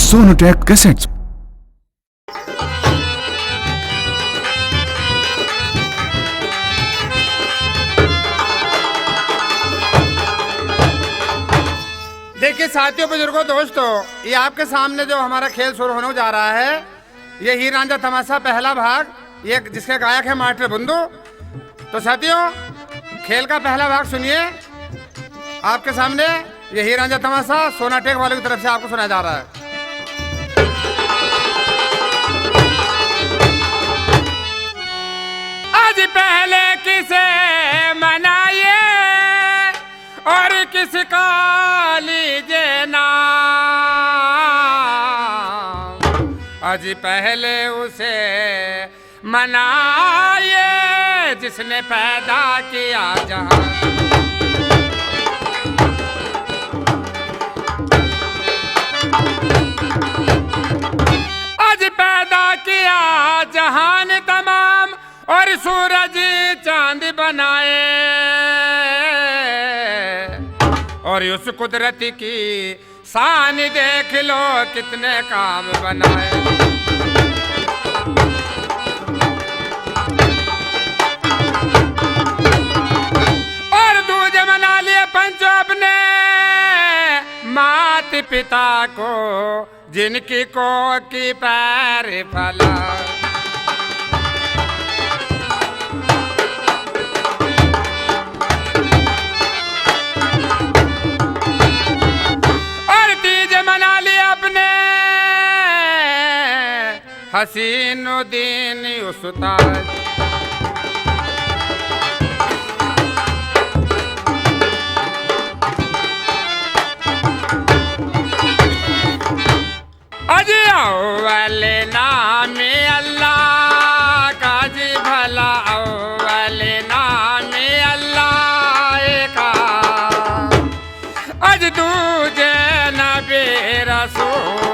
Sonotech cassettes. देखिए साथियों, बुजुर्गों, दोस्तों, ये आपके सामने जो हमारा खेल शुरू होने जा रहा है, ये हीर रांझा तमाशा पहला भाग, ये जिसके गायक है मास्टर बुंदू। तो साथियों, खेल का पहला भाग सुनिए। आपके सामने ये हीर रांझा तमाशा सोनाटेक वालों की तरफ से आपको सुनाया जा रहा है। आज पहले किसे मनाइए और किसका लीजिए नाम। आज पहले उसे मनाइए जिसने पैदा किया जहां। आज पैदा किया जहान तमाम और सूरज चांद बनाए, और उस कुदरत की शान देख लो कितने काम बनाए। और दूजे मना लिए पंचों अपने मात पिता को, जिनकी कोख की पैर फला। हसीनुद्दीन उस्ताद, अजी अव्वल नाम अल्लाह का, जी भला अव्वल नाम अल्लाह का। अज दूजे नबी रसूल,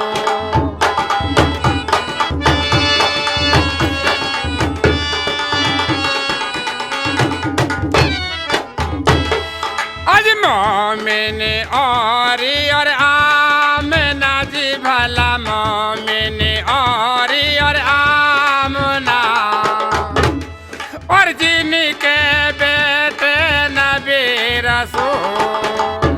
मोमिन और आमना, जी भला मोमिन और आमना, और जिनके बेटे नबी रसूल।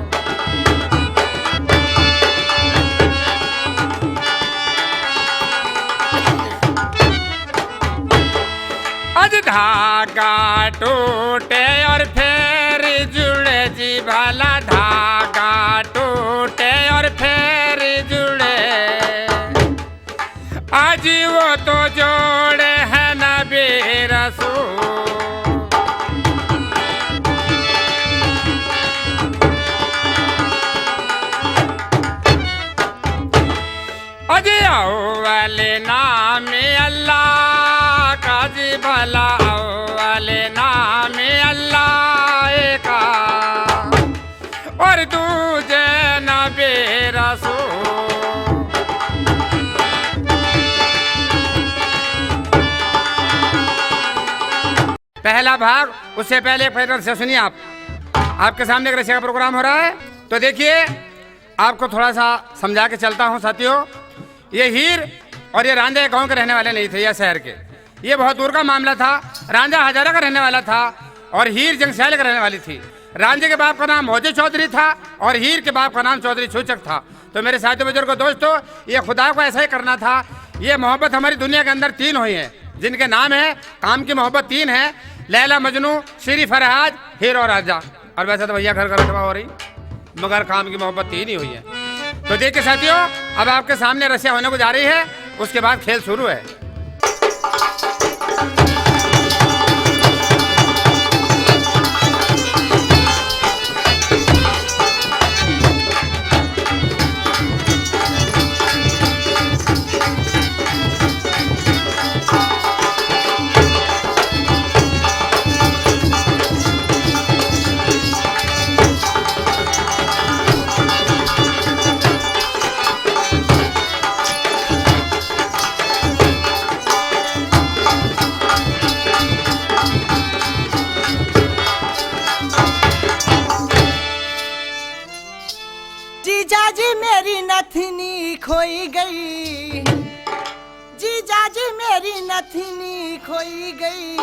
आज धागा टूटे और फिर जुड़े, जी भला धागा टूटे और फिर जुड़े। आज वो तो जोड़े हैं नबी रसूल। आज अव्वल नाम अल्लाह का, जी भला अव्वल नाम अल्लाह का, और दूजे नबी रसूल। पहला भाग, उससे पहले एक फिर से सुनिए। आपके सामने एक रसिया का प्रोग्राम हो रहा है, तो देखिए आपको थोड़ा सा समझा के चलता हूँ। साथियों, ये हीर और ये रांझा गांव के रहने वाले नहीं थे या शहर के, ये बहुत दूर का मामला था। रांझा हजारा का रहने वाला था और हीर जंगसियाल का रहने वाली थी। रांझे के बाप का नाम मौजे चौधरी था और हीर के बाप का नाम चौधरी छूचक था। तो मेरे साथियों, बुजुर्गों, दोस्तों, ये खुदा को ऐसा ही करना था। ये मोहब्बत हमारी दुनिया के अंदर तीन हुई है, जिनके नाम है, काम की मोहब्बत तीन है, लैला मजनू, श्री फरहाद, हीर और रांझा। और वैसे तो भैया घर का रखवा हो रही, मगर काम की मोहब्बत तीन ही हुई है। तो देखिए साथियों, अब आपके सामने रसिया होने को जा रही है, उसके बाद खेल शुरू है। जीजा जी मेरी नथनी खोई गई, जीजा जी मेरी नथनी खोई गई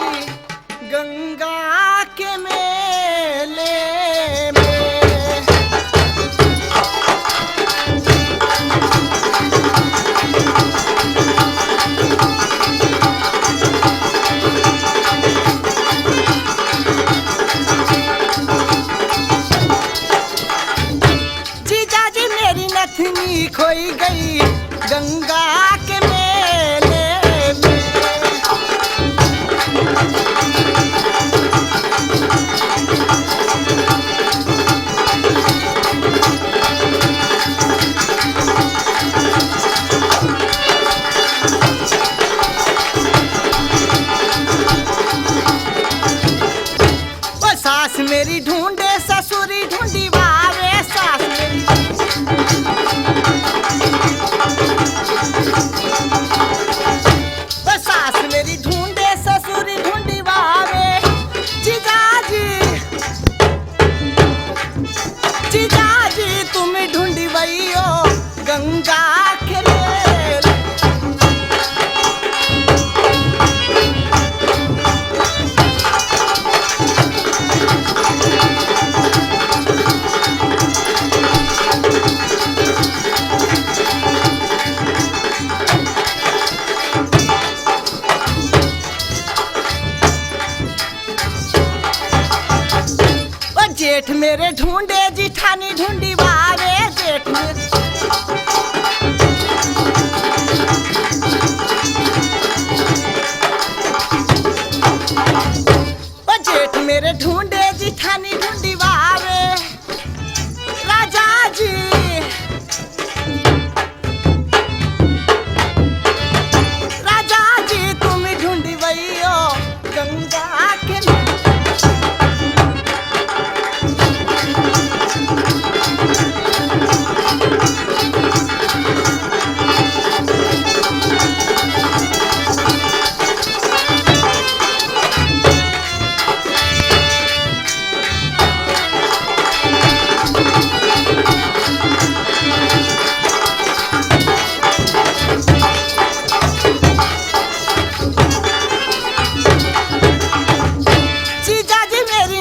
गंगा के मेले में। जीजा जी मेरी नथनी खोई गई गंगा के मेले में। वो सास मेरी ढूंढे ससुरी ढूंढी बावे सास मेरी। वो सास मेरी ढूंढे ससुरी ढूंढी बावे जीजाजी, जीजाजी तुम ढूंढी वैयो गंगा के मेले। जेठ मेरे ढूंढे जिठानी ढूंढी बावे जेठ मेरे। वो जेठ मेरे ढूंढे जिठानी ढूंढी बावे राजा जी। राजा जी तुम ढूंढी वैयो गंगा के मेले।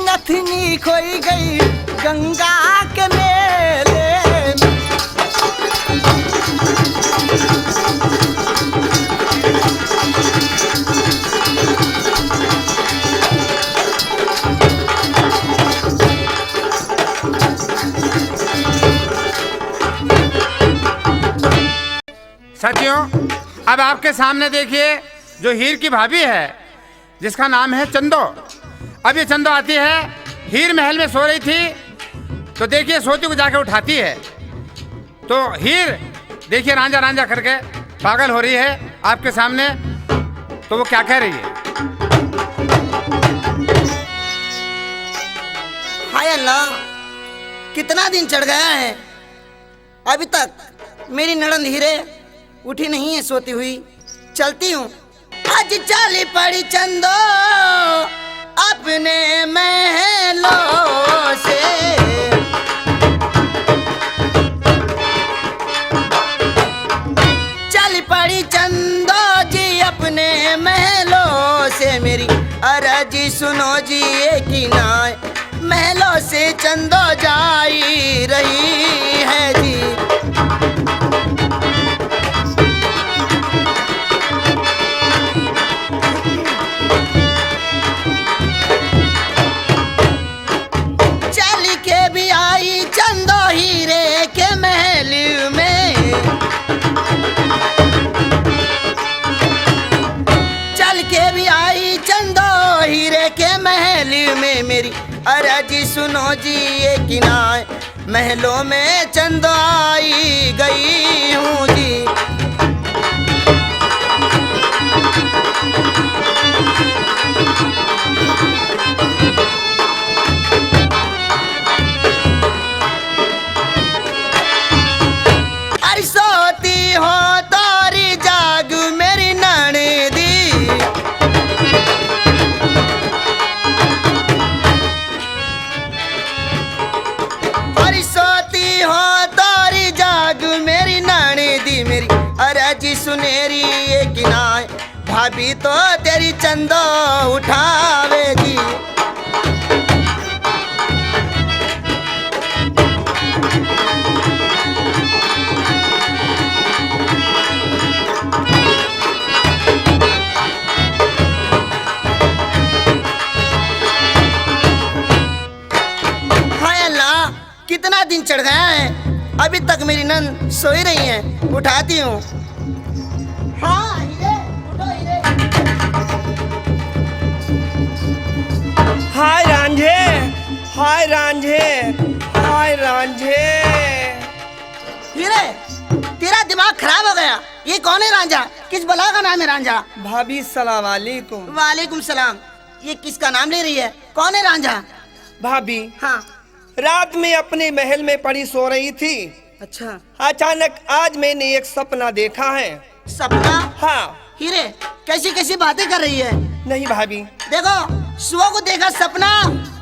नथनी खोई गई गंगा के मेले में। साथियों, अब आपके सामने देखिए जो हीर की भाभी है जिसका नाम है चंदो। अब ये चंदो आती है, हीर महल में सो रही थी तो देखिए सोती को जाके उठाती है। तो हीर देखिए रांझा रांझा करके पागल हो रही है आपके सामने। तो वो क्या कह रही है? हाय अल्लाह, कितना दिन चढ़ गया है, अभी तक मेरी नड़ंद हीरे उठी नहीं है सोती हुई। चलती हूँ आज चाली पड़ी चंदो अपने महलों से। चल पड़ी चंदो जी अपने महलों से, मेरी अरजी सुनो जी ये की नाय महलों से चंदो जाई रही है जी। हीरे के महल में चल के भी आई चंदो हीरे के महल में, मेरी अरजी सुनो जी ये किनाय महलों में चंदो आई गई हूँ जी। सोती हो तारी जाग मेरी ननदी, और सोती हो तारी सुनेरी ये किनाय, भाभी तो तेरी चंदो उठावेगी। कितना दिन चढ़ गया है, अभी तक मेरी नंद सोई रही है। उठाती हूँ। हाँ हीरे, उठो हीरे। हाय रांझे, हाय रांझे, हाय रांझे। हीरे, तेरा दिमाग खराब हो गया। ये कौन है रांझा? किस बला का नाम है रांझा? भाभी सलाम वालेकुम। वालेकुम सलाम। ये किसका नाम ले रही है? कौन है रांझा? भाभी हाँ। रात में अपने महल में पड़ी सो रही थी। अच्छा। अचानक आज मैंने एक सपना देखा है। सपना? हाँ। हीरे, कैसी कैसी बातें कर रही है? नहीं भाभी। देखो, सुबह को देखा सपना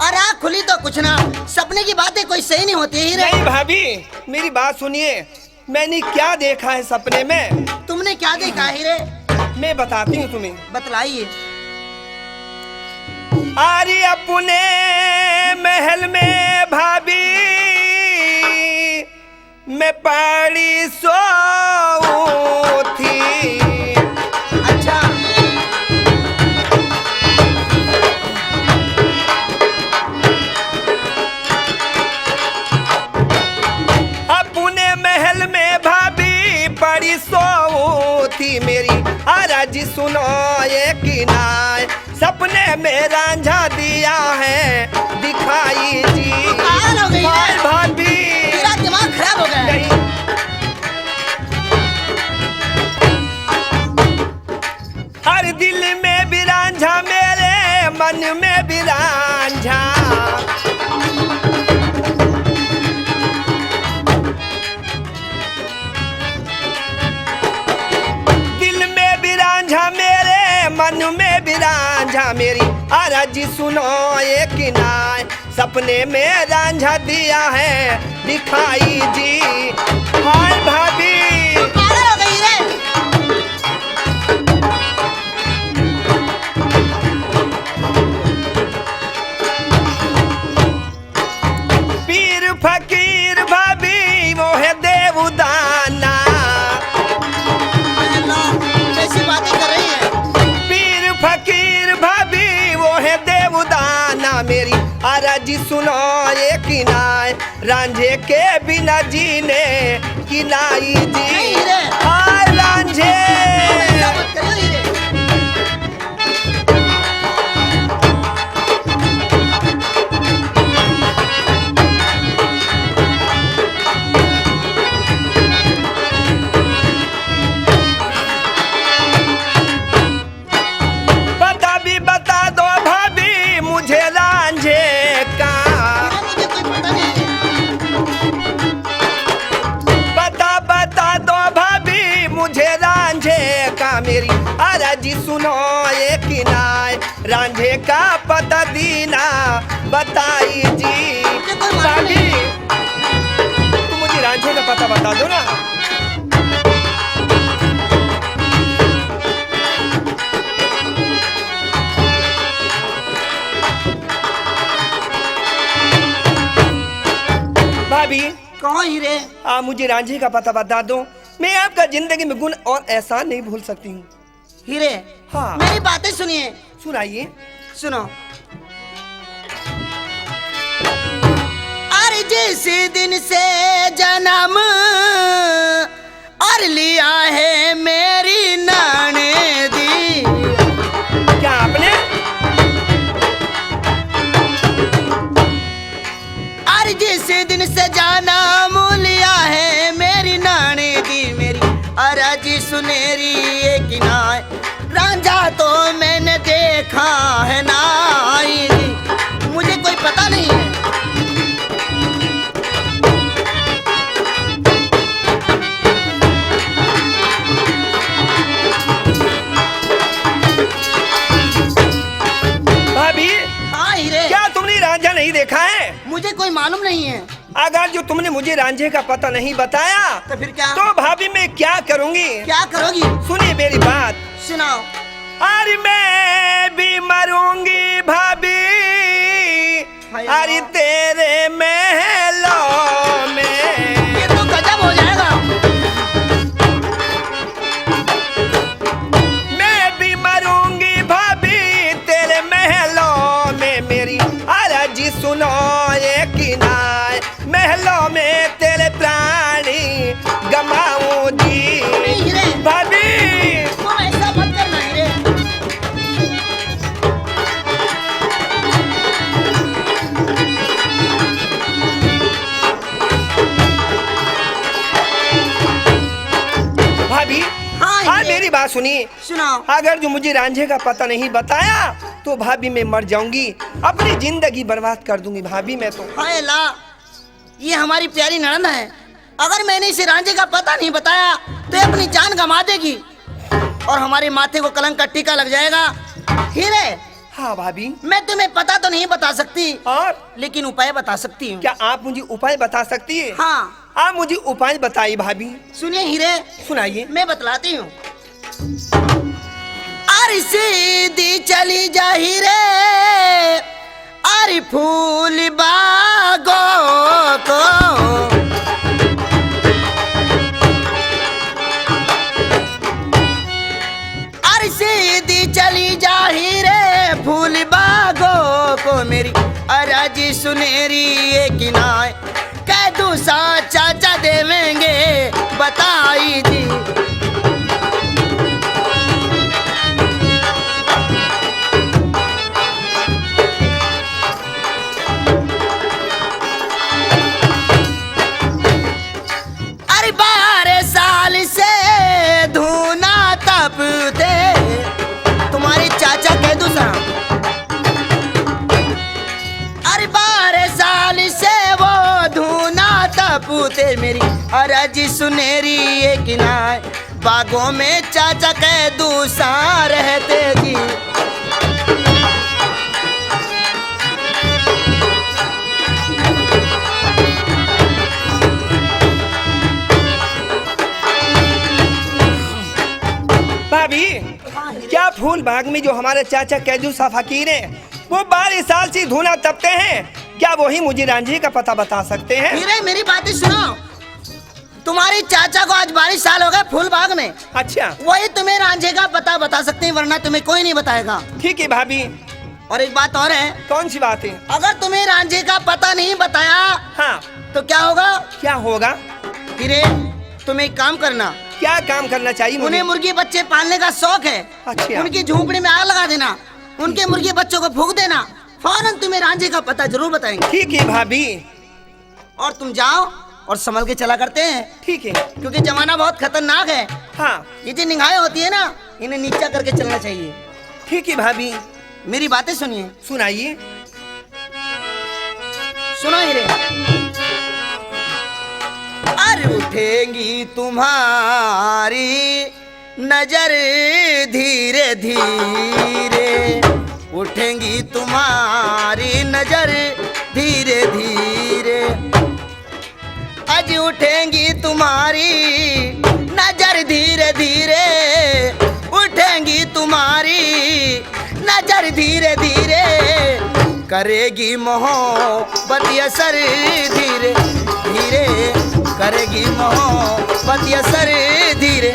और आँख खुली तो कुछ ना। सपने की बातें कोई सही नहीं होती हीरे। नहीं भाभी, मेरी बात सुनिए। मैंने क्या देखा है सपने में? तुमने क्या देखा हीरे? मैं बताती हूँ तुम्हें। बतलाइए। अरे अपने महल में भाभी मैं पड़ी सो थी। अच्छा। अपने महल में भाभी पड़ी सो थी मेरी। आराज सुनो ये किनाय, सपने में रांझा दिया है दिखाई जी। पागल हो गई है? भाभी तेरा दिमाग खराब हो गया है। नहीं। हर दिल में भी रांझा, मेरे मन में भी रांझा। दिल में भी रांझा, मेरे मन में भी रांझा मेरी। आराज सुनो ये किनाय, सपने में रांझा दिया है दिखाई जी। हाय भाभी। पागल हो गई रे। पीर फकीर भाभी वो है देवदाना। कैसी बातें कर रही है? पीर फकीर भाभी वो है देवदाना मेरी। आराज सुनो ये किनाय, रांझे के बिना जीने किनाई जी। नहीं रे। हाय रांझे। ऐसा मत करियो हीरे। बता भी बता दो भाभी मुझे रांझे का। मुझे कोई पता नहीं है। बता दो भाभी मुझे रांझे का मेरी। आराज सुनो ये किनाय, रांझे का पता दीना बताई जी। मुझे कोई मालूम भाभी नहीं। तुम मुझे रांझे का पता बता दो ना। भाभी कौन हीरे? आप मुझे रांझे का पता बता दो। मैं आपका जिंदगी में गुण और एहसान नहीं भूल सकती हूँ। हीरे, हाँ। मेरी बातें सुनिए। सुनाइए। सुनो। अरे जिस दिन से जन्म और लिया है मेरी नाने दी। क्या आपने? अरे जिस दिन से जन्म लिया है मेरी नाने दी मेरी। अरज सुनेरी ये किनाय, रांझा तो मैंने देखा है नाई दी। मुझे कोई पता नहीं है। भाभी हाँ हीरे। क्या तुमने रांझा नहीं देखा है? मुझे कोई मालूम नहीं है। अगर जो तुमने मुझे रांझे का पता नहीं बताया तो फिर क्या? तो भाभी मैं क्या करूंगी? क्या करोगी? सुनिए मेरी बात। सुनाओ। अरे मैं भी मरूंगी भाभी, अरे तेरे महलों में। ये तो गजब हो जाएगा। मैं भी मरूंगी भाभी तेरे महलों में, मेरी अर्जी सुनो एक नाय, महलों में तेरे प्राणी गमाऊं जी। हीरे, भाभी तुम ऐसा मत करना हीरे। भाभी हाँ, हाँ ये- मेरी बात सुनिए। सुनाओ। अगर जो मुझे रांझे का पता नहीं बताया तो भाभी मैं मर जाऊंगी, अपनी जिंदगी बर्बाद कर दूंगी भाभी मैं तो। हाय अल्लाह, ये हमारी प्यारी ननद है। अगर मैंने इसे रांझे का पता नहीं बताया तो ये अपनी जान गंवा देगी और हमारे माथे को कलंक का टीका लग जाएगा। हीरे, हाँ भाभी। मैं तुम्हें पता तो नहीं बता सकती, और लेकिन उपाय बता सकती हूँ। क्या आप मुझे उपाय बता सकती है? हाँ, आप मुझे उपाय बताइए भाभी। सुनिए हीरे, सुनाइए। मैं बतलाती हूँ। अरे सीधी चली जा हीरे, अरे फूल बागों को, अरे सीधी चली जा हीरे फूल बागों को, मेरी अरजी सुनेरी ये किनाए, कह दू सा चाचा देवेंगे बताई जी। अरे 12 साल से धूना तपते, तुम्हारे चाचा कह दू सा। अरे 12 साल से वो धूना तपते, मेरी अरजी सुनेरी ये किनाए, बागों में चाचा कह दू सा रहते जी। भाभी क्या फूल बाग में जो हमारे चाचा कैदू सा फकीर हैं वो 12 साल से धूना तपते हैं, क्या वही मुझे रांझे का पता बता सकते हैं? हीरे, मेरी बातें सुनो। तुम्हारे चाचा को आज 12 साल हो गए फूल बाग में, अच्छा वही तुम्हें रांझे का पता बता सकते हैं, वरना तुम्हें कोई नहीं बताएगा। ठीक है भाभी। और एक बात और है, कौन सी बात है? अगर तुम्हें रांझे का पता नहीं बताया हाँ तो क्या होगा? क्या होगा? हीरे, तुम्हें एक काम करना, क्या काम करना चाहिए मुझे? उन्हें मुर्गी बच्चे पालने का शौक है, अच्छा। उनकी झोंपड़ी में आग लगा देना, उनके मुर्गी बच्चों को फूंक देना, फौरन तुम्हें रांझे का पता जरूर बताएंगे। ठीक है भाभी। और तुम जाओ और संभल के चला करते हैं, ठीक है। क्योंकि जमाना बहुत खतरनाक है। हाँ ये जो निगाहें होती है ना, इन्हें नीचा करके चलना चाहिए। ठीक है भाभी। मेरी बातें सुनिए। सुनाइए। सुनो हीरे। अरे उठेंगी तुम्हारी नजर धीरे धीरे, उठेंगी तुम्हारी नजर धीरे धीरे, आज उठेंगी तुम्हारी नजर धीरे धीरे, उठेंगी तुम्हारी नजर धीरे धीरे, करेगी मोहब्बत असर धीरे धीरे, करेगी मोहब्बत असर धीरे।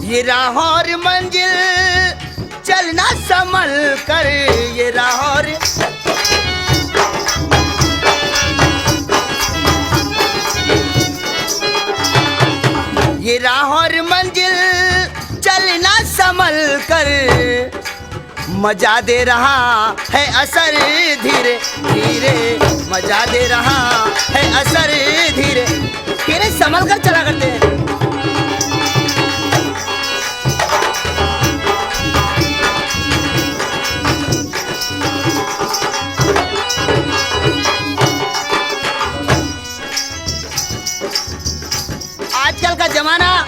ये राह और मंजिल चलना संभल कर, ये राह और ये राह और मंजिल चलना संभल कर, मजा दे रहा है असर धीरे धीरे, मजा दे रहा है असर धीरे धीरे, संभल कर चला करते हैं। जमाना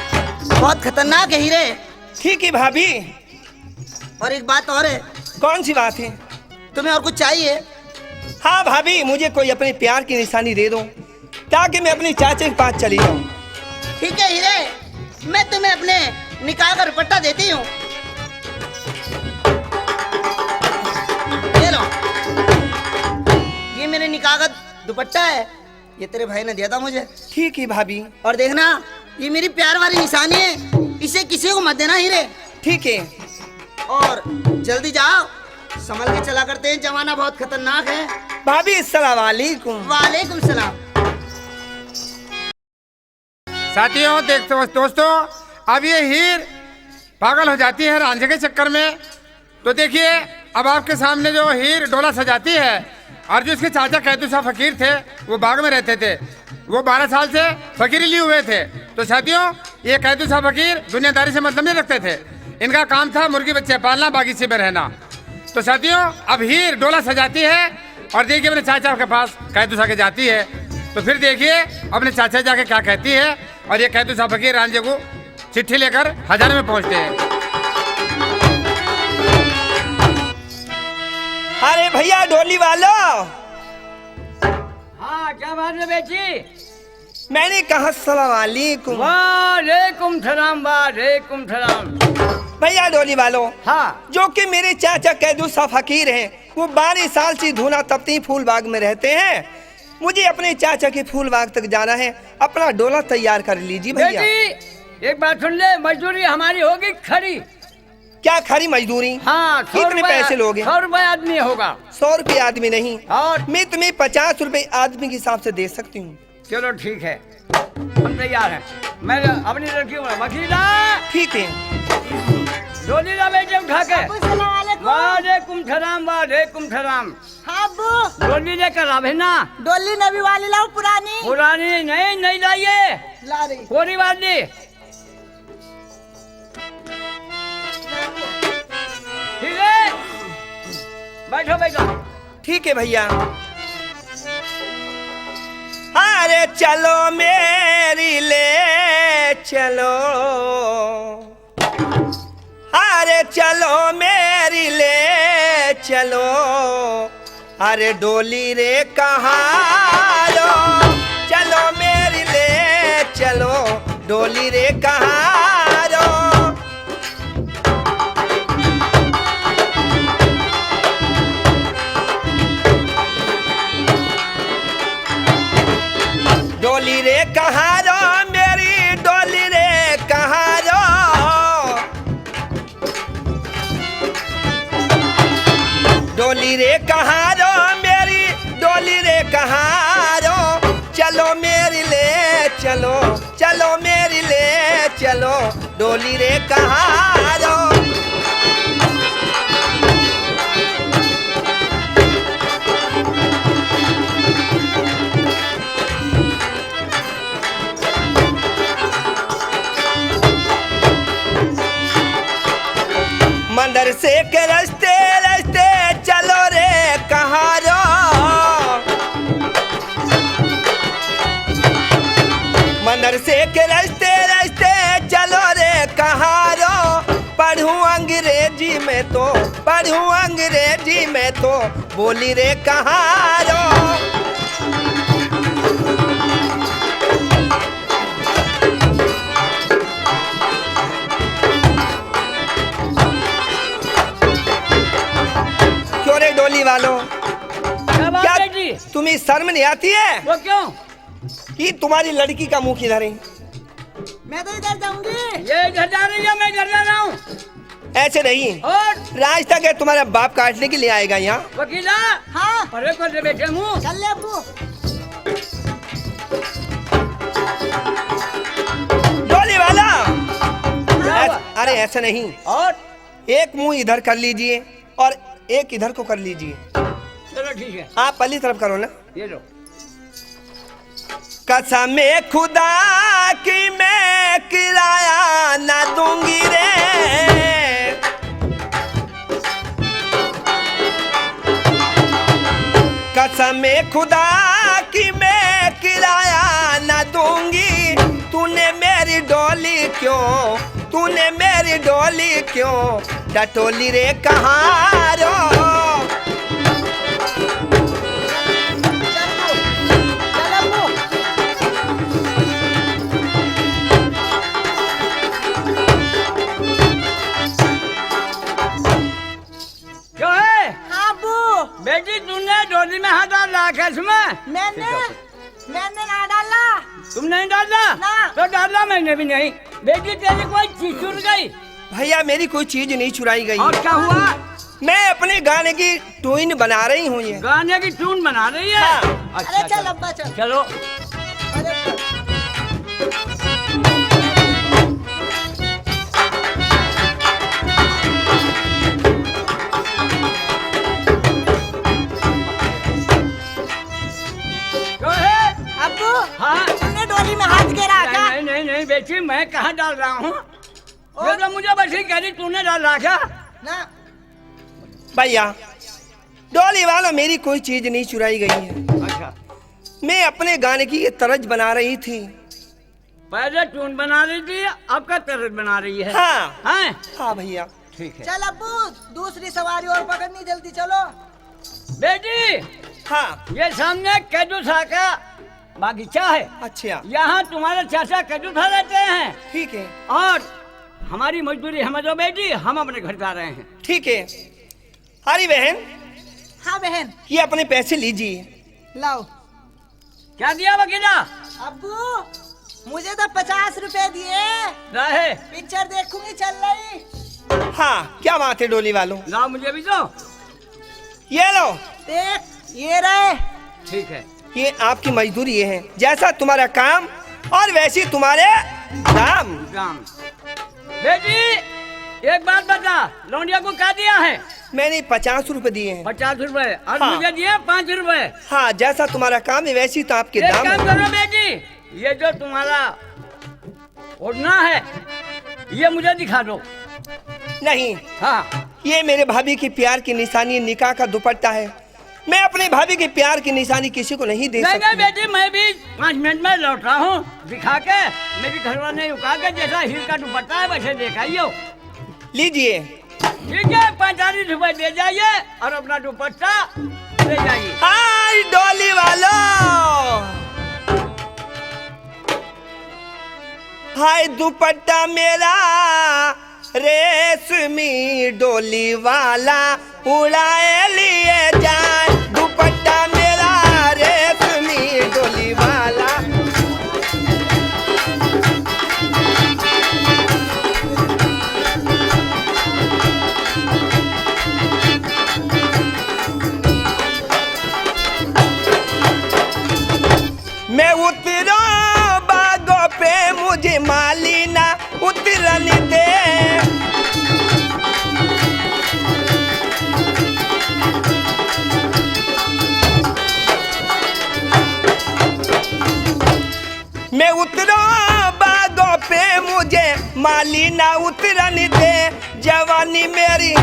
बहुत खतरनाक है हीरे। ठीक है भाभी। और एक बात और है, कौन सी बात है? तुम्हें और कुछ चाहिए? हाँ भाभी, मुझे कोई अपने प्यार की निशानी दे दो ताकि मैं अपने चाचे के पास चली जाऊं। ठीक है हीरे, मैं तुम्हें अपने निकाह का दुपट्टा देती हूँ। ये लो, ये मेरे निकाह का दुपट्टा है, ये तेरे भाई ने दिया था मुझे। ठीक है भाभी। और देखना, ये मेरी प्यार वाली निशानी है, इसे किसी को मत देना हीरे। ठीक है। और जल्दी जाओ, संभल के चला करते हैं, जमाना बहुत खतरनाक है। भाभी अस्सलाम वालेकुम। वालेकुम सलाम। साथियों, देखते दोस्तों, अब ये हीर पागल हो जाती है रांझे के चक्कर में। तो देखिए, अब आपके सामने जो हीर डोला सजाती है, और जो इसके चाचा कैदू साहब फकीर थे, वो बाग में रहते थे। वो 12 साल से फकीरी लिए हुए थे। तो साथियों, ये कैदू साहब फकीर दुनियादारी से मतलब नहीं रखते थे। इनका काम था मुर्गी बच्चे पालना, बागीचे में रहना। तो साथियों, अब हीर डोला सजाती है और देखिए अपने चाचा के पास कैदू साहब के जाती है। तो फिर देखिए अपने चाचा जाके क्या कहती है। और ये कैदू साहब फकीर रांझे को चिट्ठी लेकर हजारे में पहुंचते हैं। अरे भैया डोली वालो। हाँ, क्या बात है बेटी? मैंने कहा अस्सलाम वालेकुम। वालेकुम सलाम, वालेकुम सलाम। भैया डोली वालो, हाँ, जो कि मेरे चाचा कैदू साहब फकीर हैं, वो 12 साल से धूना तपती फूल बाग में रहते हैं। मुझे अपने चाचा के फूल बाग तक जाना है, अपना डोला तैयार कर लीजिए भैया। बेटी एक बात सुन ले, मजदूरी हमारी होगी खरी। क्या खरी मजदूरी? हाँ, कितने पैसे लोगे? 100 रुपए आदमी होगा। 100 रुपये आदमी नहीं, और मैं तुम्हें 50 रुपए आदमी के हिसाब से दे सकती हूँ। चलो ठीक है, हम तैयार हैं। मैं अपनी लड़की वकीला ठीक है। डोली ला बेटे उठा के। वालेकुम सलाम, वालेकुम सलाम। हाँ अब्बू, डोली लेकर आवे ना। डोली नवी वाली लाओ, पुरानी पुरानी नहीं, नहीं लाइए, ला रही। कोरी वाली। ठीक है, बैठो बैठो। ठीक है भैया। अरे चलो मेरी ले चलो, अरे चलो मेरी ले चलो, अरे डोली रे कहारो, चलो मेरी ले चलो, डोली रे कहारो। डोली रे कहारो, मेरी डोली रे कहारो, डोली रे कहारो, मेरी डोली रे कहारो, चलो मेरी ले चलो, चलो मेरी ले चलो, डोली रे कहारो। मंदिर से के रस्ते रस्ते चलो रे कहारो, मंदिर से के रस्ते रस्ते चलो रे कहारो, पढ़ूं अंग्रेजी में तो, पढ़ूं अंग्रेजी में तो, बोली रे कहारो। डोली वालों, क्या बात क्या है जी? तुम्हें शर्म नहीं आती है वो क्यों? कि तुम्हारी लड़की का मुंह किधर है? मैं तो इधर जाऊंगी। ये इधर जा रही है, मैं इधर जा रहा हूँ। ऐसे नहीं, और राज तक है तुम्हारा बाप काटने के लिए आएगा यहाँ। वकीला, हाँ, अरे कर बैठे मुँह। चल ले अब्बू। डोली वाला, हुआ? अरे ऐसा नहीं, और एक मुंह इधर कर लीजिए और एक इधर को कर लीजिए। चलो ठीक है, आप पहली तरफ करो ना। ये लो। कसम खुदा की मैं किराया ना दूंगी रे, कसम खुदा की मैं किराया ना दूंगी, तूने मेरी डोली डोली क्यों डटोली रे कहारो। चल अब्बू। क्यों है हाँ अब्बू, बेटी, तुमने डोली में हाथ डाल रखा है इसमें? मैंने ना डाला। तुम नहीं डाला ना। तो डाला मैंने भी नहीं। बेटी तेरी कोई चीज छूट गई? भैया मेरी कोई चीज नहीं चुराई गई और है। क्या हुआ? मैं अपने गाने की ट्यून बना रही हूँ ये। गाने की ट्यून बना रही है? हाँ। अच्छा, अरे चल अब्बा चल। चलो। अरे क्यों है अब्बू, हाँ? तुमने डोली में हाथ गिरा क्या? नहीं नहीं नहीं बेटी, मैं कहाँ डाल रहा हूँ? ये तो मुझे बस ही कह रही तूने डाल रखा। ना। भैया डोली वालों मेरी कोई चीज नहीं चुराई गई है। अच्छा, मैं अपने गाने की ये तरज बना रही थी। पहले ट्यून बना रही थी, अब का तरज बना रही है? हाँ हैं? हाँ भैया। ठीक है चल अब्बू, दूसरी सवारी और पकड़नी, जल्दी चलो। बेटी, हाँ ये सामने कदूसा का बागीचा है। अच्छा यहाँ तुम्हारे चाचा कदूसा रहते हैं ठीक है और हमारी मजदूरी हमें दो बेटी, हम अपने घर जा रहे हैं। ठीक है। हरी बहन हाँ बहन, ये अपने पैसे लीजिए। लाओ। क्या दिया वकीला? अब्बू, मुझे तो 50 रुपए दिए। रहे पिक्चर देखूंगी, चल रही। हाँ क्या बात है डोली वालों, लाओ मुझे भी दो। ये लो। देख, ये रहे। ठीक है। ये आपकी मजदूरी ये है, जैसा तुम्हारा काम और वैसी तुम्हारे दाम। काम। बेटी एक बात बता, लौंडिया को क्या दिया है? मैंने 50 रुपए दिए हैं। 50 रुपए और हाँ। मुझे दिए 5 रुपए। हाँ जैसा तुम्हारा काम है वैसी तो आपके एक दाम काम है। करो बेटी, ये जो तुम्हारा ओढ़ना है ये मुझे दिखा दो। नहीं, हाँ। ये मेरे भाभी की प्यार की निशानी निकाह का दुपट्टा है। मैं अपने भाभी के प्यार की निशानी किसी को नहीं दे नहीं नहीं सकती। बेटी, मैं भी 5 मिनट में लौट रहा हूँ। दिखा के मेरी घरवाली ने उका के जैसा हीर का दुपट्टा है वैसे दिखाइयो। लीजिए। ठीक है, 45 रुपए दे जाइए और अपना दुपट्टा ले जाइए। हाय डोली वालों, हाय दुपट्टा मेरा रेशमी डोली वाला उड़ाए लिए जाए। दुपट्टा मेरा रेशमी डोली वाला। मैं उतरो बागों पे मुझे माली ना उतरने दे। मैं उतरो बागों पे मुझे माली ना उतरने दे। जवानी मेरी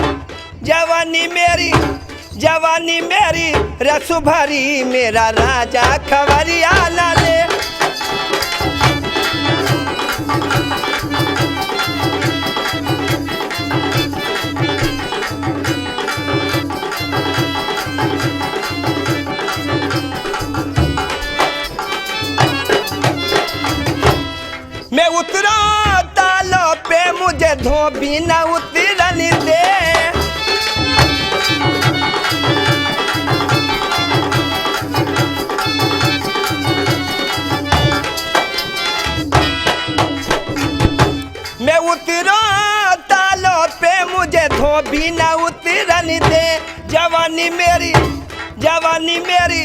जवानी मेरी जवानी मेरी रस भरी मेरा राजा खबरिया ना ले। मैं उतरो तालों पे मुझे धोबी ना उतरने दे। मैं उतरो तालों पे मुझे धोबी ना उतरने दे। जवानी मेरी जवानी मेरी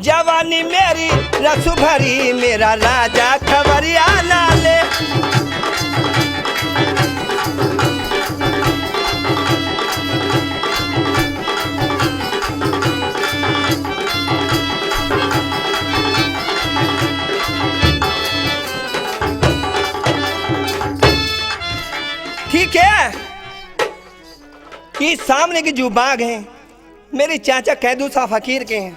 जवानी मेरी रस भरी मेरा राजा खबरिया ना ले। ठीक है, ये सामने के जो बाग हैं मेरे चाचा कैदूसा फकीर के हैं।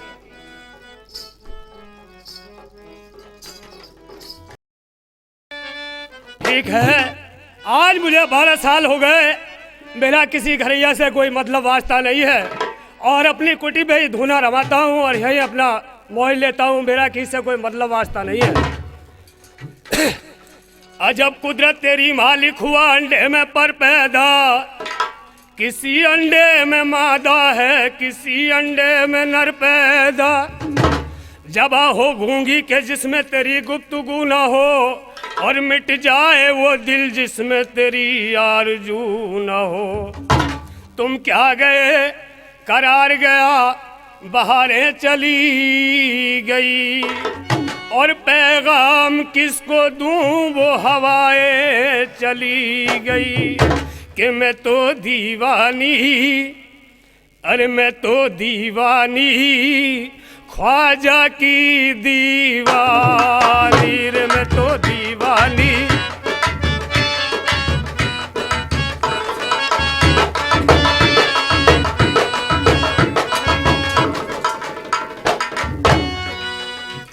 ठीक है, आज मुझे 12 साल हो गए, मेरा किसी घरैया से कोई मतलब वास्ता नहीं है और अपनी कुटी पे ही धूना रमाता हूँ और यही अपना मोह लेता हूँ। मेरा किसी से कोई मतलब वास्ता नहीं है। अजब कुदरत तेरी मालिक हुआ अंडे में पर पैदा, किसी अंडे में मादा है, किसी अंडे में नर पैदा। जब हो गूंगी के जिसमें तेरी गुफ्तगू ना हो और मिट जाए वो दिल जिसमें तेरी आरजू ना हो। तुम क्या गए करार गया, बहारें चली गई और पैगाम किसको दूं वो हवाएं चली गई। कि मैं तो दीवानी, अरे मैं तो दीवानी ख्वाजा की दीवानी रे, मैं तो दीवानी।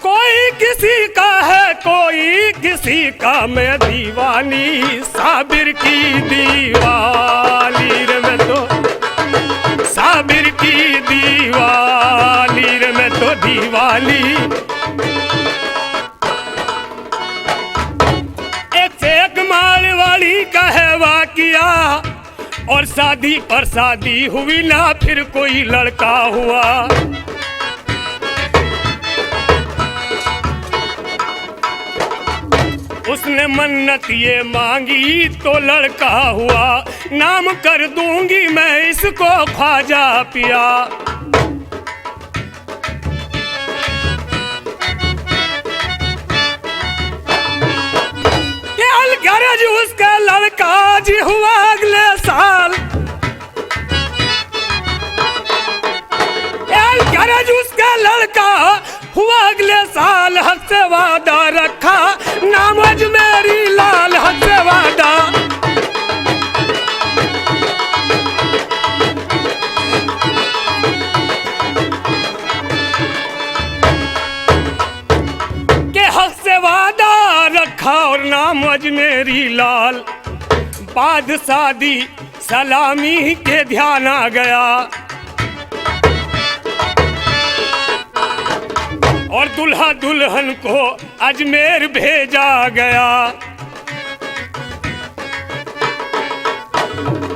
कोई किसी का है कोई किसी का, मैं दीवानी साबिर की दीवानी रे, मैं तो साबिर की दीवानी रे, मैं तो दीवानी। एक से एक माल वाली का है वाकिया और शादी पर शादी हुई ना फिर कोई लड़का हुआ। उसने मन्नत ये मांगी तो लड़का हुआ, नाम कर दूंगी मैं इसको ख्वाजा पिया। गरज उसका लड़का जी हुआ अगले साल, गरज उसका लड़का हुआ अगले साल। हक से वादा रखा नाम अजमेरी लाल, हक से वादा। के हक से वादा रखा और नाम अजमेरी लाल। बाद शादी सलामी के ध्यान आ गया और दुल्हा दुल्हन को अजमेर भेजा गया।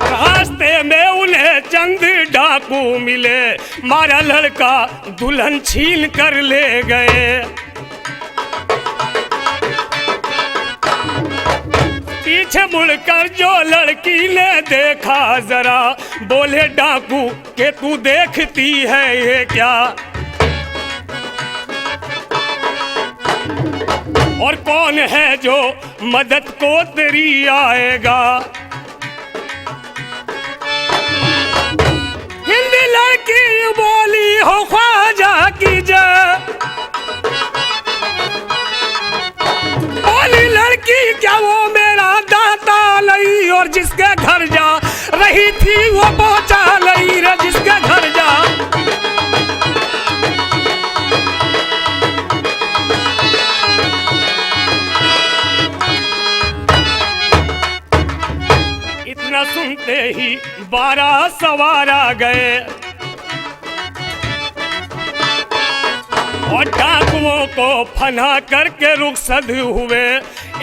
रास्ते में उन्हें चंद डाकू मिले, मारा लड़का दुल्हन छीन कर ले गए। पीछे मुड़कर जो लड़की ने देखा जरा, बोले डाकू के तू देखती है ये क्या। और कौन है जो मदद को तेरी आएगा। हिंदी लड़की बोली हो ख्वाजा की जय, बोली लड़की क्या वो मेरा दाता नहीं, और जिसके घर जा रही थी वो पहुंचा नहीं रे, जिसके घर जा। इतना सुनते ही 12 सवार आ गए और डाकुओं को फना करके रुखसत हुए।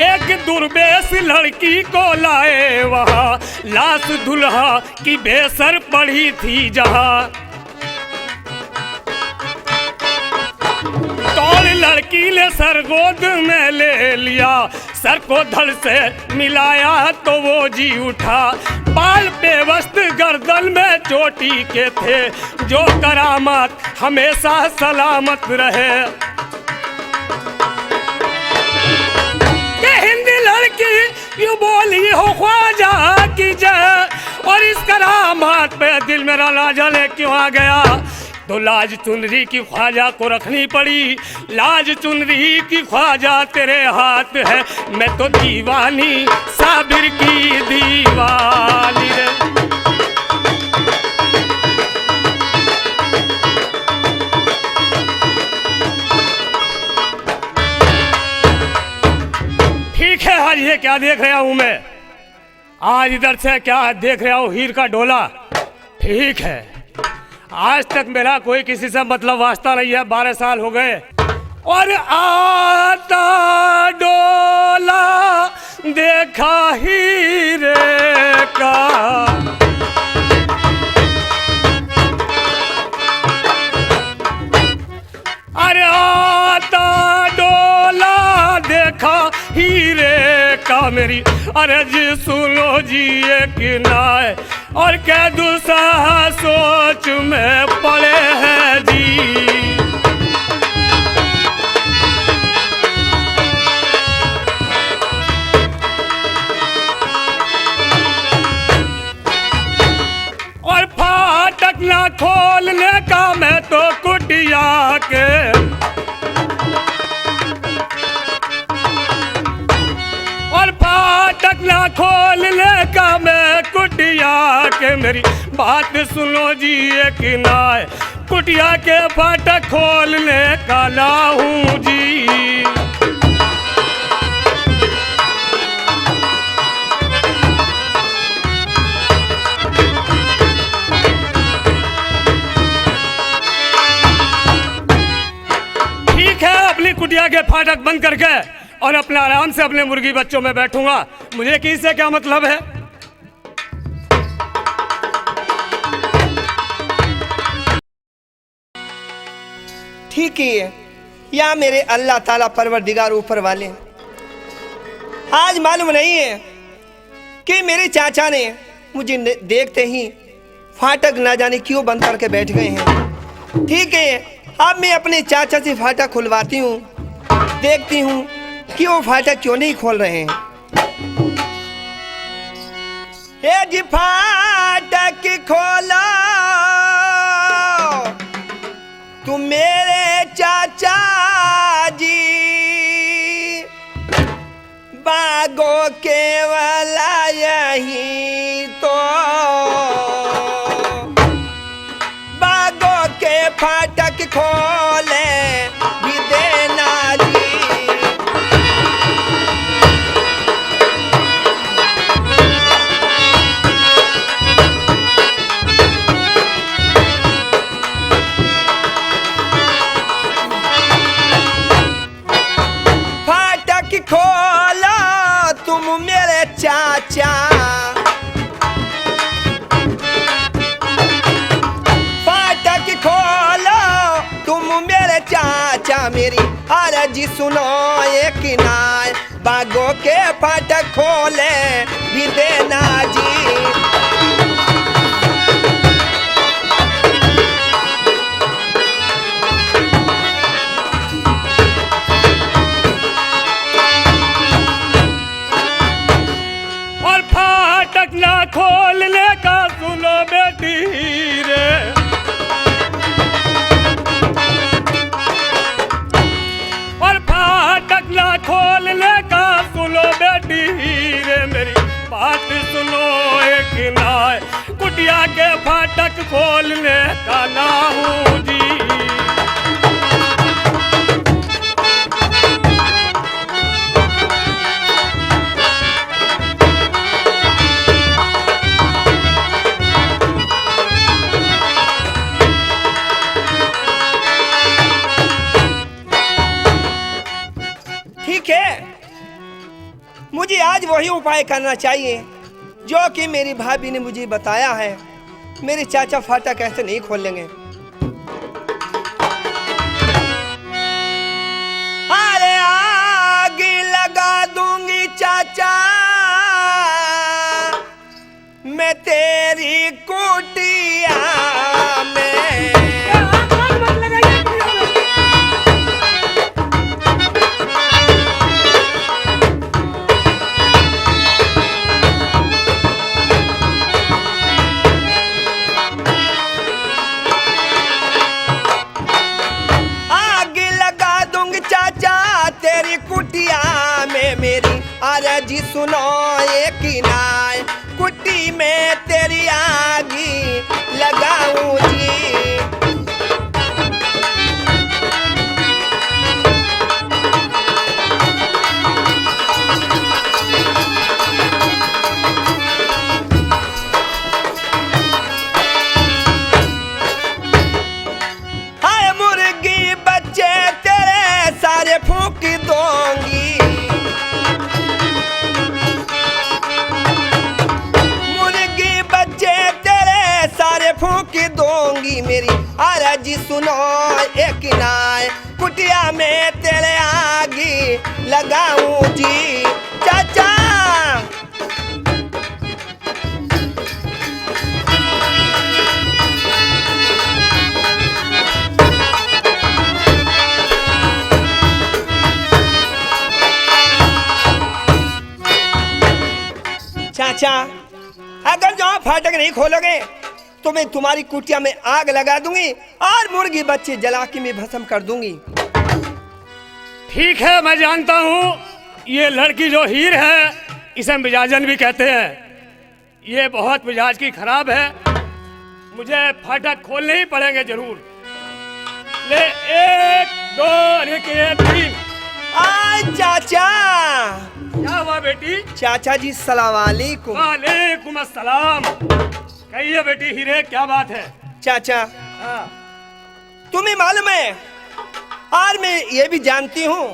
एक दुर्बेश लड़की को लाए वहाँ, लाश दुल्हा की बेसर पड़ी थी जहाँ। तौल लड़की ने सर गोद में ले लिया, सर को धड़ से मिलाया तो वो जी उठा। बाल बेवस्त गर्दन में चोटी के थे, जो करामात हमेशा सलामत रहे। ये हिंदी लड़की यूं बोली हो ख्वाजा की जय, और इस करामात पे दिल मेरा ना जाने क्यों आ गया। तो लाज चुनरी की ख्वाजा को रखनी पड़ी, लाज चुनरी की ख्वाजा तेरे हाथ है। मैं तो दीवानी साबिर की दीवानी रे। ठीक है, आज ये क्या देख रहा हूं मैं, आज इधर से क्या देख रहा हूँ, हीर का डोला। ठीक है, आज तक मेरा कोई किसी से मतलब वास्ता नहीं है, 12 साल हो गए। और आता डोला देखा हीरे का, अरे आता डोला देखा हीरे का मेरी, अरे जी सुनो जी ये किनाए, और क्या दूसरा सोच में पड़े हैं जी। और फाटक ना खोलने का मैं तो कुटिया के, और फाटक ना खोलने का मैं कुटिया के, मेरी बात सुनो जी ये किनाए, कुटिया के फाटक खोलने का ना हूँ जी। अपनी कुटिया के फाटक बंद करके और अपने आराम से अपने मुर्गी बच्चों में बैठूंगा, मुझे किससे क्या मतलब है। ठीक ही है या मेरे अल्लाह ताला परवरदिगार ऊपर वाले, आज मालूम नहीं है कि मेरे चाचा ने मुझे देखते ही फाटक ना जाने क्यों बंद करके बैठ गए हैं। ठीक है, अब मैं अपने चाचा से फाटक खुलवाती हूँ, देखती हूँ कि वो फाटक क्यों नहीं खोल रहे हैं। ये जी फाटक खोलो तुम मेरे चाचा जी, बागों के वाला यही तो, बागों के फाटक खोले भी देना जी। फाटक खोलो तुम मेरे चाचा, चाचा मेरी अर्ज सुनो एक नाय, बागों के फाटक खोले भी देना जी। और फाटक ना खोलने का सुनो बेटी रे, खोलने का सुनो बेटी रे, मेरी बात सुनो एक नाय, कुटिया के फाटक खोलने का ना हूँ जी। ठीक है, मुझे आज वही उपाय करना चाहिए जो कि मेरी भाभी ने मुझे बताया है। मेरे चाचा फाटक ऐसे नहीं खोल लेंगे। अरे आग लगा दूंगी चाचा मैं तेरी कुटिया में, जी सुनो एक नाय, कुट्टी में तेरी आगी लगाऊं जी। जी सुनो एक नाय, कुटिया में तेरे आगी लगाऊं जी चाचा। चाचा, अगर जो फाटक नहीं खोलोगे तो मैं तुम्हारी कुटिया में आग लगा दूंगी और मुर्गी बच्चे जला के मैं भस्म कर दूंगी। ठीक है, मैं जानता हूँ ये लड़की जो हीर है इसे मिजाजन भी कहते हैं। ये बहुत मिजाज की खराब है, मुझे फाटक खोलने ही पड़ेंगे जरूर। ले 1 2 3। आय चाचा। क्या हुआ बेटी? चाचा जी सलाम वालेकुम। वालेकुम अस्सलाम। कहिए बेटी हीरे, क्या बात है? चाचा, हाँ। तुम्हें मालूम है और मैं ये भी जानती हूँ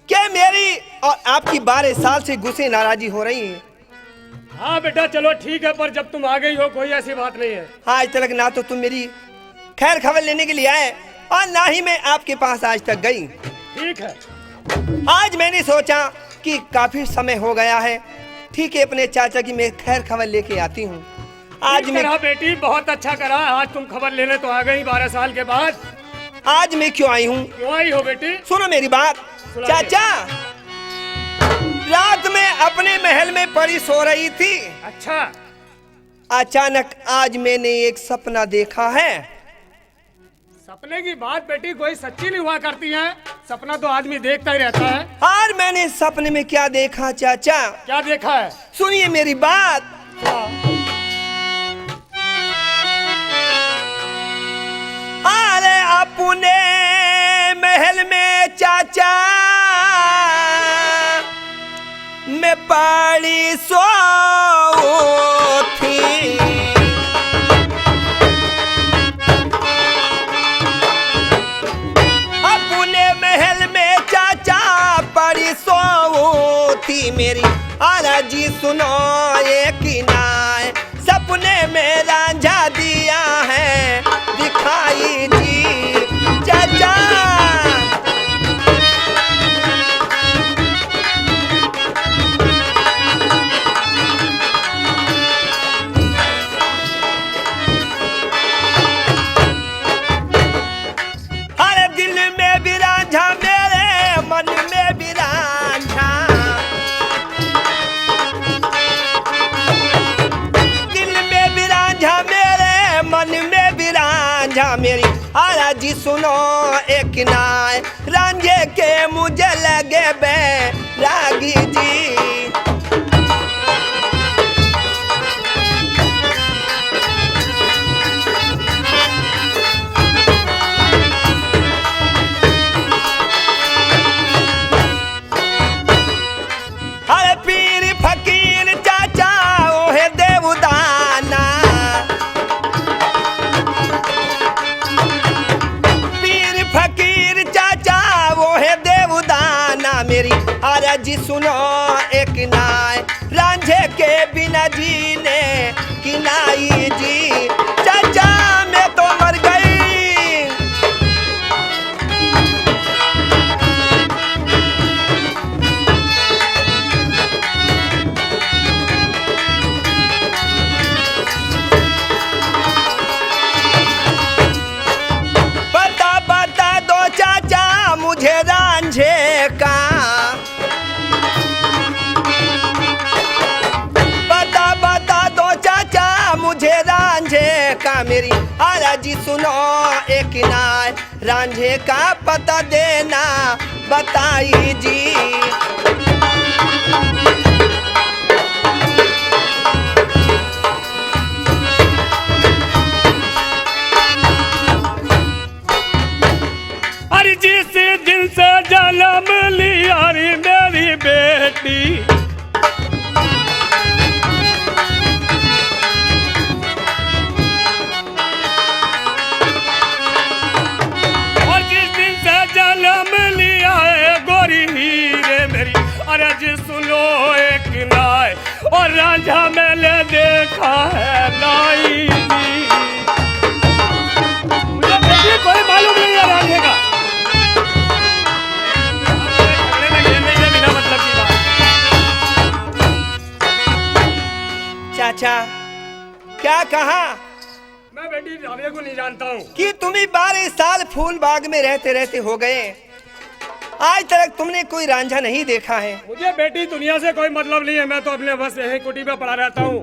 कि मेरी और आपकी 12 साल से गुस्से नाराजी हो रही है। हाँ बेटा चलो ठीक है, पर जब तुम आ गई हो कोई ऐसी बात नहीं है। आज तक ना तो तुम मेरी खैर खबर लेने के लिए आए और ना ही मैं आपके पास आज तक गई। ठीक है। आज मैंने सोचा कि काफी समय हो गया है, ठीक है अपने चाचा की मैं खैर खबर लेके आती हूँ। आज मैं बेटी बहुत अच्छा करा, आज तुम खबर लेने तो आ गई 12 साल के बाद। आज मैं क्यों आई हूँ? क्यों आई हो बेटी? सुनो मेरी बात। चाचा, रात में अपने महल में पड़ी सो रही थी। अच्छा। अचानक आज मैंने एक सपना देखा है। सपने की बात बेटी कोई सच्ची नहीं हुआ करती है, सपना तो आदमी देखता ही रहता है। और मैंने सपने में क्या देखा चाचा? क्या देखा है? सुनिए मेरी बात। अरे अपने महल में चाचा मैं पड़ी सो थी। अपने महल में चाचा पड़ी सो थी मेरी आराजी सुनो एक नाय, सपने में रांझा दिया है दिखाई जी चाचा। अरे दिल में भी रांझा, मेरे मन में भी रांझा, दिल में भी रांझा, मेरे मन में भी रांझा मेरी आया जी सुनो एक नाय, रांझे के मुझे लगे बैरागी जी। अरे पीर फकीर चाचा ओहे देवदाना, पीर फकीर चाचा ओहे देवदाना मेरी अरे जी सुनो एक नाय, रांझे के बिना जीने की नाई जी चाचा मैं तो मर गई। बता दो चाचा मुझे रांझे का, बता दो चाचा मुझे रांझे का मेरी आरा जी सुनो एक नाय, रांझे का पता देना बताई जी। अरे जिस दिन से जन्म लिया रे मेरी बेटी, और जिस दिन से जन्म लिया है गोरी हीरे मेरी अरे जी सुनो एक नाय, और रांझा मैंने देखा है नाई जी। मुझे बेटी चाचा क्या कहा मैं बेटी राधे को नहीं जानता हूँ। कि तुम्हें 12 साल फूल बाग में रहते रहते हो गए, आज तक तुमने कोई रांझा नहीं देखा है। मुझे बेटी दुनिया से कोई मतलब नहीं है, मैं तो अपने बस यही कुटी पे पड़ा रहता हूँ।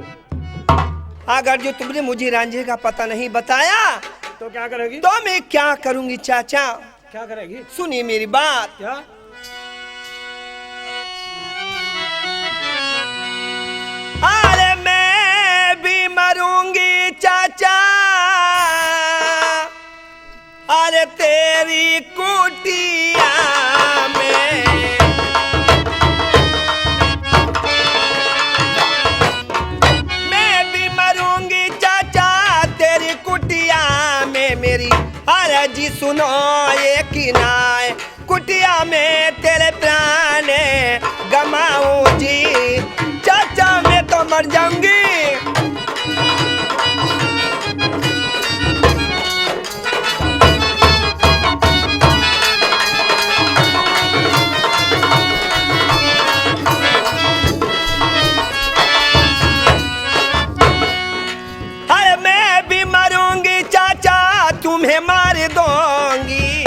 अगर जो तुमने मुझे रांझे का पता नहीं बताया तो क्या करेगी? तो मैं क्या करूंगी चाचा? क्या करेगी? सुनिए मेरी बात। क्या? अरे मैं भी मरूंगी चाचा, अरे तेरी कुटिया में। मैं भी मरूंगी चाचा तेरी कुटिया में, मेरी अर्जी सुनो एक नाय, कुटिया में तेरे प्राण गमाऊं जी, चाचा मैं तो मर जाऊंगी। अरे मैं भी मरूंगी चाचा तुम्हें मार दूंगी,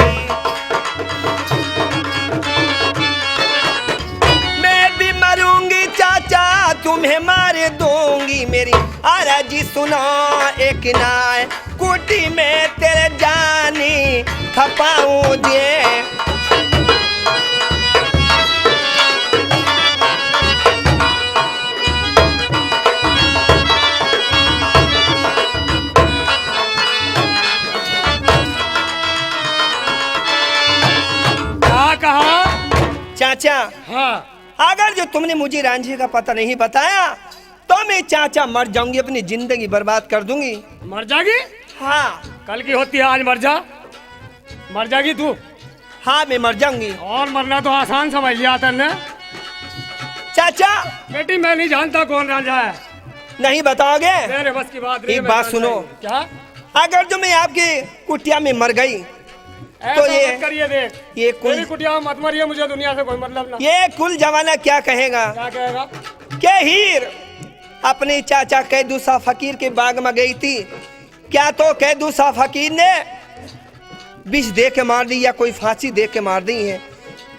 मैं भी मरूंगी चाचा तुम्हें मार दूंगी, मेरी अर्जी सुनो एक नाय, कुटी में तेरे जानी खपाऊं जे। क्या कहा? चाचा हाँ, अगर जो तुमने मुझे रांझे का पता नहीं बताया तो मैं चाचा मर जाऊंगी, अपनी जिंदगी बर्बाद कर दूंगी। मर जाएगी? हाँ कल की होती है, आज मर जा। मर जाएगी तू? हाँ मैं मर जाऊंगी। और मरना तो आसान समझ लिया तेने। चाचा बेटी मैं नहीं जानता कौन रांझा है। नहीं बताओगे? मेरे बस की बात नहीं। एक मैं बात जानता सुनो। ही नहीं। क्या? अगर जो मैं आपकी कुटिया में मर गई ऐसा ये- मत करिए, देख ये कुल मेरी कुटिया में मत मरिए, मुझे दुनिया से कोई मतलब ना। ये कुल जमाना क्या कहेगा? क्या कहेगा? क्या हीर अपने चाचा कैदूसा फकीर के बाग में गई थी, क्या तो कैदूसा फकीर ने विष दे के मार दी या कोई फांसी दे के मार दी है?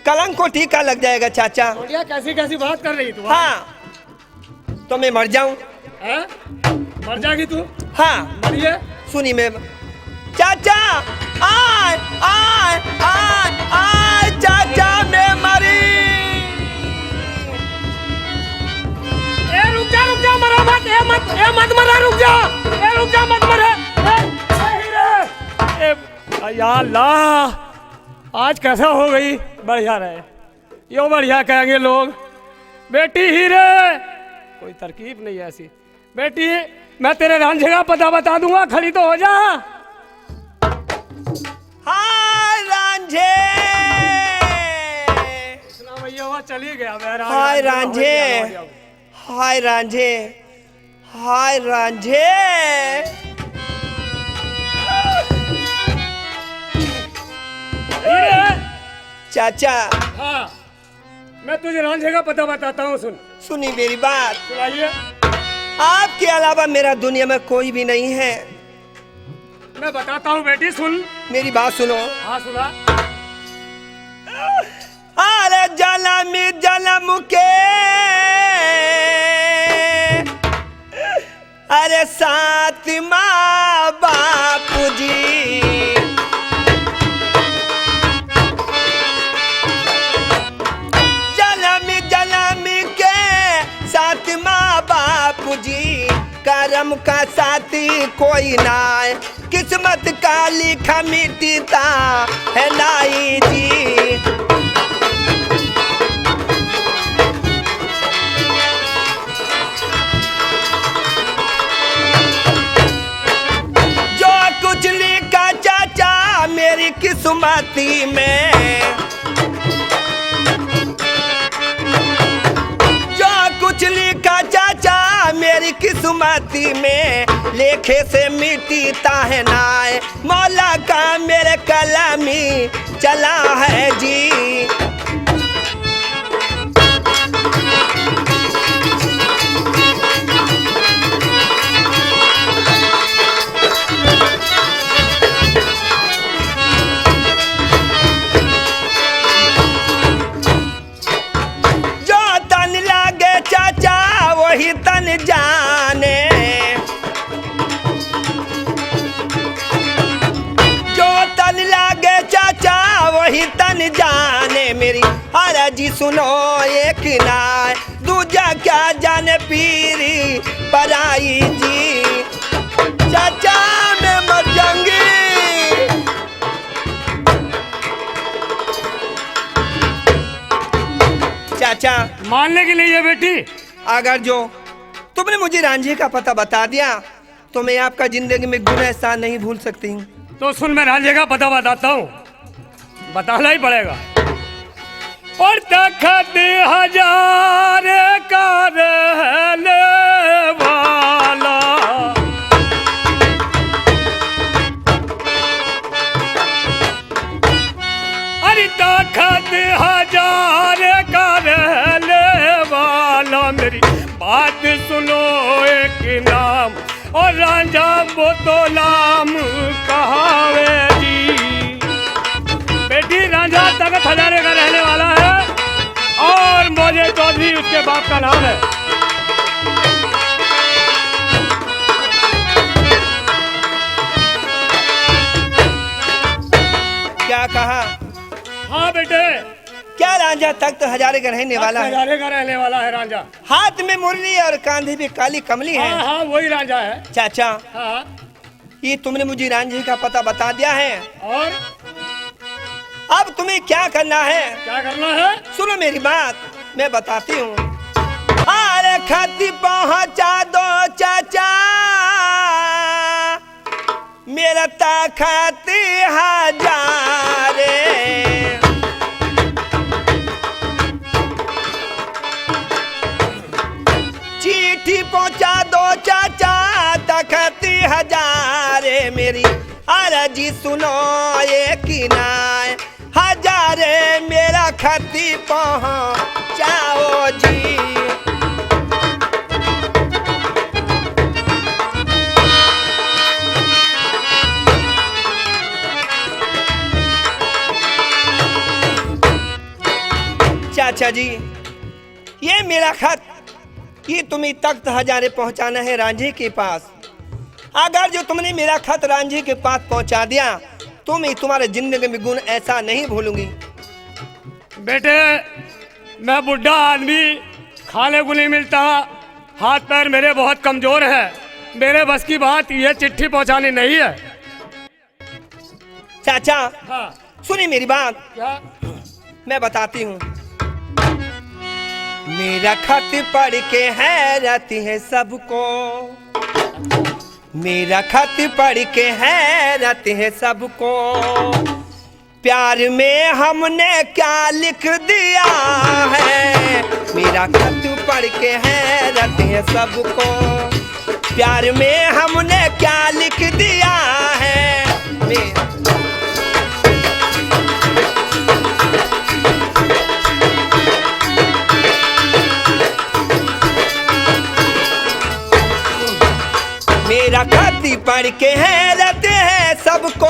कलंक को टीका लग जाएगा चाचा। छोटिया कैसी कैसी बात कर रही तू? हाँ तो मैं मर जाऊं? हैं? मर जाएगी तू? हाँ मरिए। सुनी मैं चाचा, आय आय आय आय चाचा मैं मरी। रुक जा मरा मत, ए मत मरा, रुक जा मत मरा। या अल्लाह, आज कैसा हो गई? बढ़िया रहे, यो बढ़िया कहेंगे लोग। बेटी हीरे, कोई तरकीब नहीं है ऐसी। बेटी मैं तेरे रांझे का पता बता दूंगा, खड़ी तो हो जा। हाय रांझे, इतना भैया हुआ चली गया मेरा। हाय रांझे, हाय रांझे, हाय रांझे। हीरे, चाचा हाँ मैं तुझे रांझे का पता बताता हूँ, सुन। सुनी मेरी बात, सुनाइए। आपके अलावा मेरा दुनिया में कोई भी नहीं है। मैं बताता हूँ बेटी, सुन। मेरी बात सुनो। हाँ सुना। अरे जलम के अरे साथ माँ बापू जी, जलम के साथ माँ बापू जी, करम का साथी कोई ना, किस्मत का लिखा मिटता है नाई जी। जो कुछ लिखा चाचा मेरी किस्मती में, जो कुछ लिखा चाचा मेरी किस्मती में, लेखे से मिटता है नाय, मौला का मेरे कलमी चला है जी। जी सुनो एक नाय, दूजा क्या जाने पीरी पराई जी। चाचा मैं मर जाऊंगी। चाचा मानने के लिए बेटी, अगर जो तुमने मुझे रांझे का पता बता दिया तो मैं आपका जिंदगी में गुनाह एहसान नहीं भूल सकती हूँ। तो सुन, मैं रांझे का पता बताता हूँ, बताना ही पड़ेगा। और तखत हजार का रहने वाला, अरे तखत हजार का रहने वाला, मेरी बात सुनो एक नाम और रांझा वो तो नाम कहावे जी। बेटी रांझा तखत हजारे का रहने वाला है और मौजे चौधरी उसके बाप का नाम है। क्या कहा? हाँ बेटे, क्या रांझा तख्त हजारे का रहने वाला है? हजारे का रहने वाला है रांझा। हाथ में मुरली और कांधे पे काली कमली है। हाँ हाँ वही रांझा है। चाचा हाँ, ये तुमने मुझे रांझे का पता बता दिया है, और अब तुम्हें क्या करना है? क्या करना है? सुनो मेरी बात, मैं बताती हूँ। अरे खत पहुँचा दो चाचा, मेरा तखत हजारे। चिट्ठी पहुँचा दो चाचा, तखत हजारे मेरी अर्जी सुनो एक नाय, हजारे मेरा खती पहुँचाओ जी। चाचा जी ये मेरा खत, ये तुम्हें तख्त हजारे पहुंचाना है रांझे के पास। अगर जो तुमने मेरा खत रांझे के पास पहुंचा दिया तो मैं तुम्हारे जिंदगी में गुण ऐसा नहीं भूलूंगी। बेटे मैं बुढ़ा आदमी, खाने को नहीं मिलता, हाथ पैर मेरे बहुत कमजोर है, मेरे बस की बात ये चिट्ठी पहुंचानी नहीं है। चाचा हाँ, सुनिए मेरी बात, क्या? मैं बताती हूँ। मेरा खत पढ़ के हैरत है सबको, मेरा खत पढ़ के हैरत है सबको, प्यार में हमने क्या लिख दिया है। मेरा खत पढ़ के हैरत है सबको, प्यार में हमने क्या लिख दिया है। मेरा खत पढ़ के हैरत है सबको,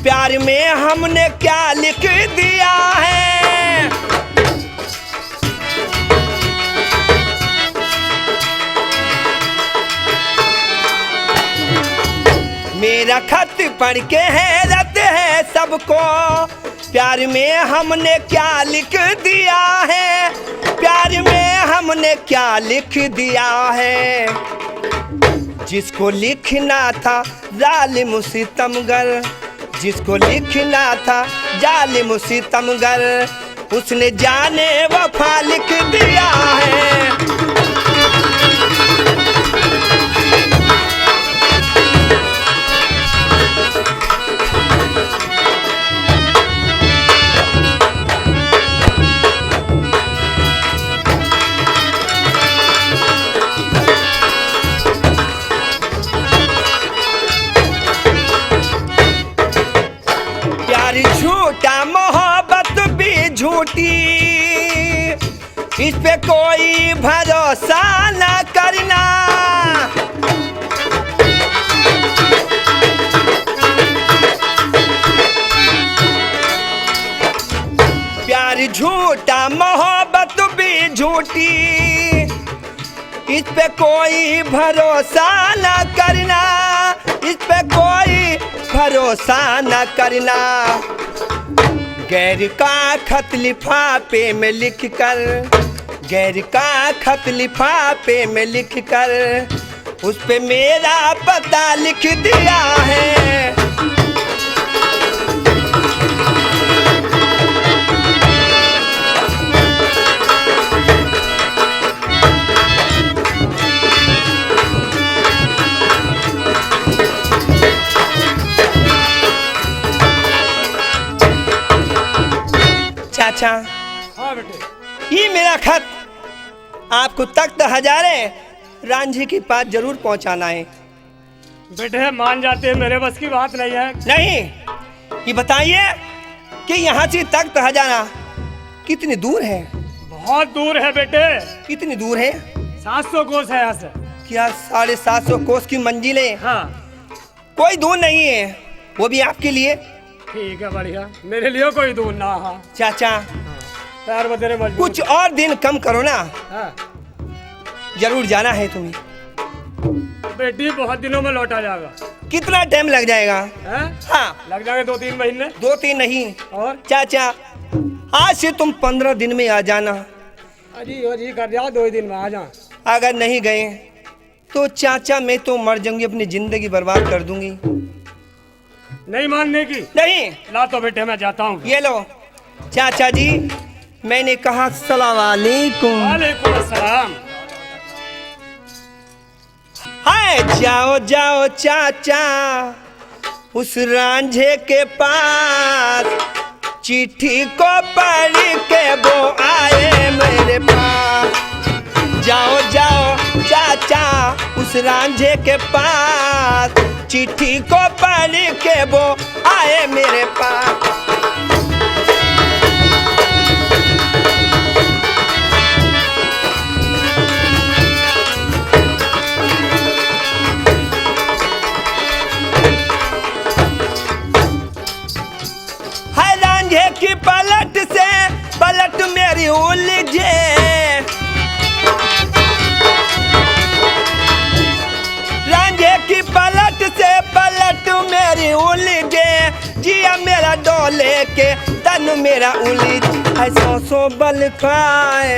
प्यार में हमने क्या लिख दिया है। मेरा खत पढ़ के हैरत है सबको, प्यार में हमने क्या लिख दिया है। प्यार में हमने क्या लिख दिया है। जिसको लिखना था जालिम सितमगर, जिसको लिखना था जालिम सितमगर, उसने जाने वफा लिख दिया है। झूठा मोहब्बत भी झूठी, इस पे कोई भरोसा न करना। प्यार झूठा मोहब्बत भी झूठी, इस पे कोई भरोसा न करना, इस पे कोई भरोसा न करना। गैर का खत लिफाफे में लिख कर, गैर का खत लिफाफे में लिख कर उस पे मेरा पता लिख दिया है। चाचा, हाँ बेटे। ये मेरा खत आपको तख्त हजारे रांझे के पास जरूर पहुंचाना है। बेटे मान जाते हैं, मेरे बस की बात नहीं है। नहीं, ये बताइए कि यहाँ से तख्त हजारा कितनी दूर है? बहुत दूर है बेटे, कितनी दूर है? 700 कोस है यहाँ से। क्या 750 कोस की मंजिलें? हाँ कोई दूर नहीं है, वो भी आपके लिए। ठीक है, बढ़िया। मेरे लिए कोई दूर ना। हाँ चाचा, पैर बतेरे मजबूत। कुछ और दिन कम करो ना, हाँ जरूर जाना है तुम्हें। बेटी बहुत दिनों में लौटा जाएगा। कितना टाइम लग जाएगा? हैं? हाँ, लग जाएंगे 2-3 महीने। 2-3 नहीं और चाचा, आज से तुम 15 दिन में आ जाना। अजी कर जाओ, 2 दिन में आ जा। अगर नहीं गए तो चाचा मैं तो मर जाऊंगी, अपनी जिंदगी बर्बाद कर दूंगी। नहीं मानने की? नहीं। ला तो बेटे मैं जाता हूँ। ये लो चाचा जी, मैंने कहा अस्सलाम वालेकुम। वालेकुम अस्सलाम। हाय, जाओ जाओ चाचा उस रांझे के पास, चिट्ठी को पढ़ के वो आए मेरे पास। जाओ जाओ चाचा उस रांझे के पास, चिट्ठी को पढ़ के वो आए मेरे पास। हाय, रांझे की पलट से पलट मेरी उलझे, रांझे की पलट से पलट मेरी उलझे, जिया मेरा डोले के तन मेरा उलझ। ऐसा सो बल खाए